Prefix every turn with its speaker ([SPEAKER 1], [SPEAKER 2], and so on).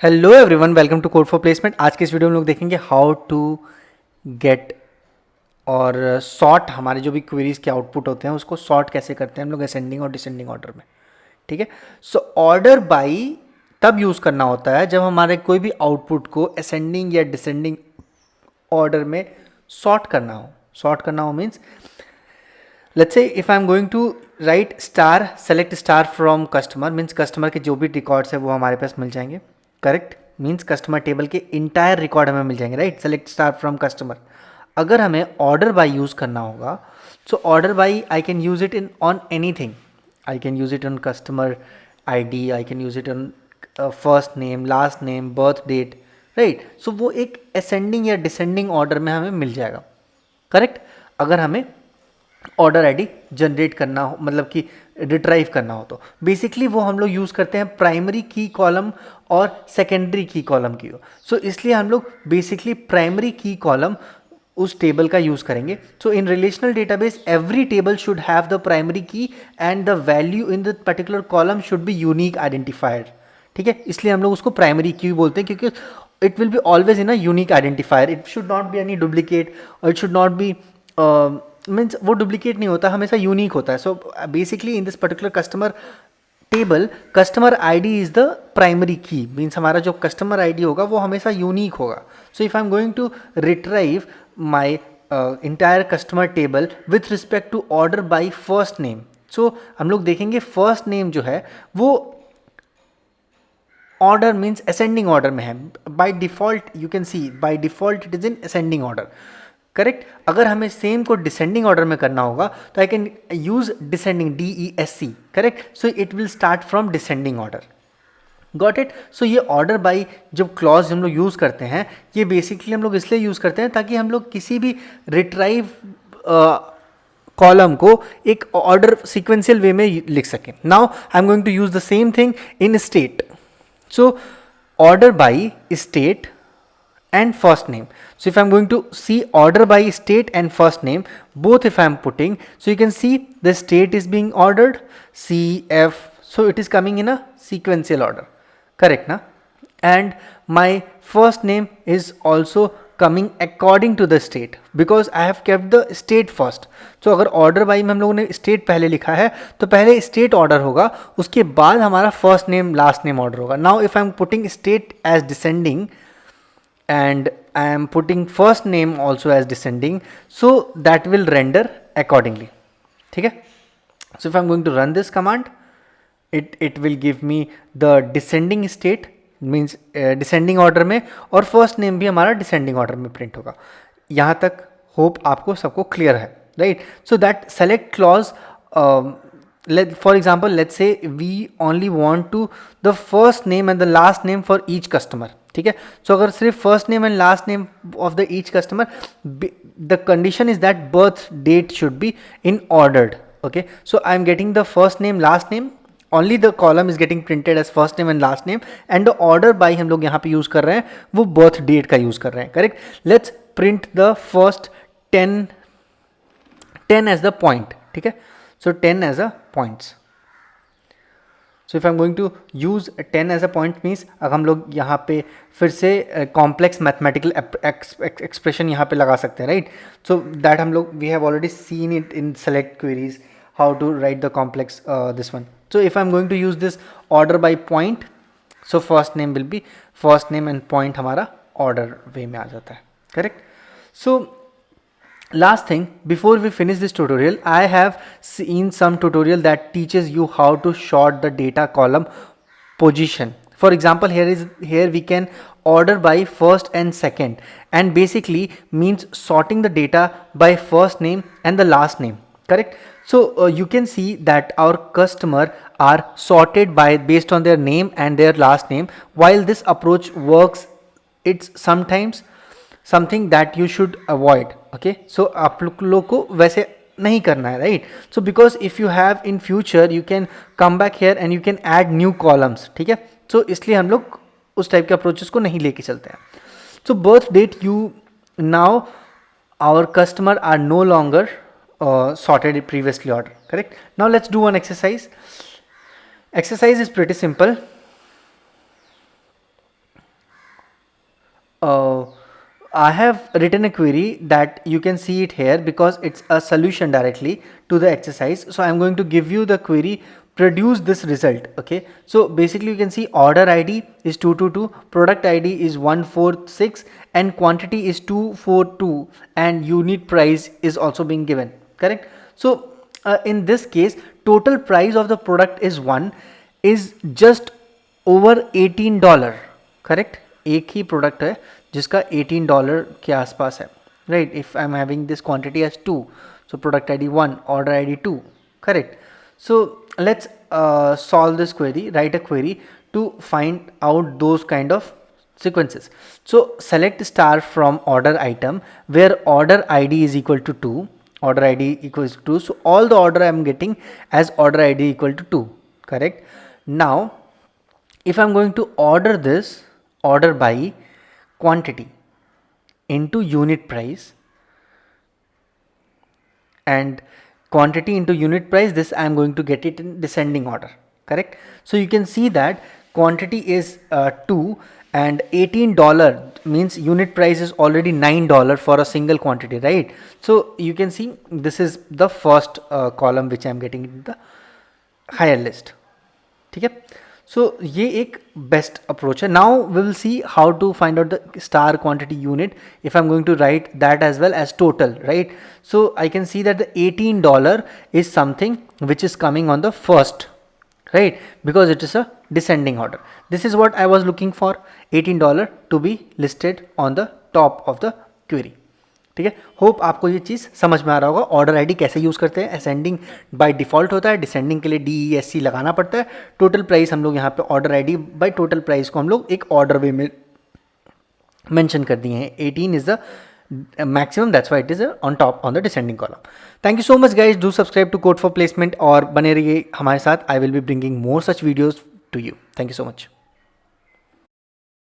[SPEAKER 1] Hello everyone, welcome to code for placement. आज के इस वीडियो में लोग देखेंगे हाउ टू गेट और सॉर्ट हमारे जो भी क्वेरीज के आउटपुट होते हैं उसको सॉर्ट कैसे करते हैं हम लोग असेंडिंग और डिसेंडिंग ऑर्डर में। ठीक है, सो ऑर्डर बाई तब यूज़ करना होता है जब हमारे कोई भी आउटपुट को असेंडिंग या डिसेंडिंग ऑर्डर में सॉर्ट करना हो। सॉर्ट करना हो means let's say if I am going to write star select star from customer, means customer के जो भी रिकॉर्ड्स है वो हमारे पास मिल जाएंगे। करेक्ट, मीन्स कस्टमर टेबल के इंटायर रिकॉर्ड हमें मिल जाएंगे। Right, select star from customer. अगर हमें ऑर्डर बाय यूज़ करना होगा so order by I can use it in on anything. I can use it on customer ID, I can use it on first name, last name, birth date. Right, so वो एक ascending या descending order में हमें मिल जाएगा। Correct, अगर हमें order ID generate करना हो, मतलब कि रिट्राइव करना हो, तो बेसिकली वो हम लोग यूज़ करते हैं प्राइमरी की कॉलम और सेकेंडरी की कॉलम की। सो इसलिए हम लोग बेसिकली प्राइमरी की कॉलम उस टेबल का यूज़ करेंगे। So in relational database every table should have the primary key and the value in the particular column should be unique identifier. ठीक है, इसलिए हम लोग उसको प्राइमरी की बोलते हैं क्योंकि it will be always in a unique identifier. It should not be any duplicate और it should not be means वो डुप्लीकेट नहीं होता, हमेशा यूनिक होता है। So basically in this particular customer table customer ID is the primary key, means हमारा जो customer ID होगा वो हमेशा यूनिक होगा। So if I am going to retrieve my entire customer table with respect to order by first name, सो हम लोग देखेंगे first name जो है वो ऑर्डर मीन्स असेंडिंग ऑर्डर में है। By default you can see by default it is in ascending order. Correct, अगर हमें सेम को डिसेंडिंग ऑर्डर में करना होगा तो I can use descending DESC। Correct, so it will start from descending order. Got it. So ये order by जो clause हम लोग यूज़ करते हैं ये बेसिकली हम लोग इसलिए यूज़ करते हैं ताकि हम लोग किसी भी रिट्राइव कॉलम को एक ऑर्डर सीक्वेंशियल वे में लिख सकें। Now I am going to use the same thing in state. So order by state and first name. So if I'm going to see order by state and first name, both if I'm putting, so you can see the state is being ordered CF, so it is coming in a sequential order. Correct na? And my first name is also coming according to the state because I have kept the state first. So अगर order by में हम लोगों ने state पहले लिखा है तो पहले स्टेट ऑर्डर होगा, उसके बाद हमारा first name last name order होगा। Now if I am putting state as descending and I am putting first name also as descending, so that will render accordingly. ठीक है, so if I'm going to run this command, it will give me the descending state means descending order में, और first name भी हमारा descending order में print होगा। यहाँ तक hope आपको सबको clear है, right? So that select clause for example let's say we only want to the first name and the last name for each customer. ठीक है, सो अगर सिर्फ first name and last name of the each customer, the condition is that birth date should be in ordered. Okay, so I am getting the first name last name, only the column is getting printed as first name and last name, and the order by हम लोग यहाँ पे use कर रहे हैं वो birth date का use कर रहे हैं. Correct, let's print the first 10 as the point. ठीक है, so 10 as a points. So if I am going to use 10 as a point means अगर हम लोग यहाँ पे फिर से कॉम्प्लेक्स मैथमेटिकल एक्सप्रेशन यहाँ पे लगा सकते हैं. राइट, सो दैट हम लोग we have already seen it in select queries how to write the complex this one. So if I am going to use this order by point, so first name will be first name and point हमारा order way में आ जाता है. Correct, so last thing before we finish this tutorial, I have seen some tutorial that teaches you how to sort the data column position. For example, here we can order by first and second, and basically means sorting the data by first name and the last name. Correct, so you can see that our customer are sorted by based on their name and their last name. While this approach works, it's sometimes something that you should avoid. Okay, so आप लोग को वैसे नहीं करना है. Right, so because if you have in future you can come back here and you can add new columns. ठीक है, सो इसलिए हम लोग उस टाइप के अप्रोचेस को नहीं लेके चलते हैं. So birth date you now our customer are no longer sorted previously order. Correct, now let's do one exercise. Exercise is pretty simple. uh, I have written a query that you can see it here because it's a solution directly to the exercise. So I'm going to give you the query, produce this result. Okay, so basically you can see order ID is 222, product ID is 146, and quantity is 242, and unit price is also being given, correct? So in this case, total price of the product is just over $18, करेक्ट? एक ही product है जिसका $18 के आसपास है, right? If I am having this quantity as 2, so product ID 1, order ID 2, correct? So let's solve this query, write a query to find out those kind of sequences. So select star from order item where order ID is equal to 2, order ID equals to 2, so all the order I am getting as order ID equal to 2, correct? Now if I'm going to order this, order by quantity into unit price, and quantity into unit price, this I am going to get it in descending order, correct? So you can see that quantity is 2 and $18 means unit price is already $9 for a single quantity, right? So you can see this is the first column which I am getting in the higher list, ठीक है? So ये एक best approach है. Now we will see how to find out the star quantity unit if I'm going to write that as well as total, right? So I can see that the $18 is something which is coming on the first, right? Because it is a descending order. This is what I was looking for, $18 to be listed on the top of the query. ठीक है, hope आपको ये चीज़ समझ में आ रहा होगा. Order ID कैसे use करते हैं, असेंडिंग बाय डिफ़ॉल्ट होता है, डिसेंडिंग के लिए DESC लगाना पड़ता है. टोटल प्राइस हम लोग यहाँ पे order ID by total price को हम लोग एक ऑर्डर वे में मेंशन कर दिए हैं. 18 is the maximum, that's why it is on top on the descending column. Thank you so much guys, do subscribe to code for placement और बने रहिए हमारे साथ. I will be bringing more such videos to you. Thank you so much.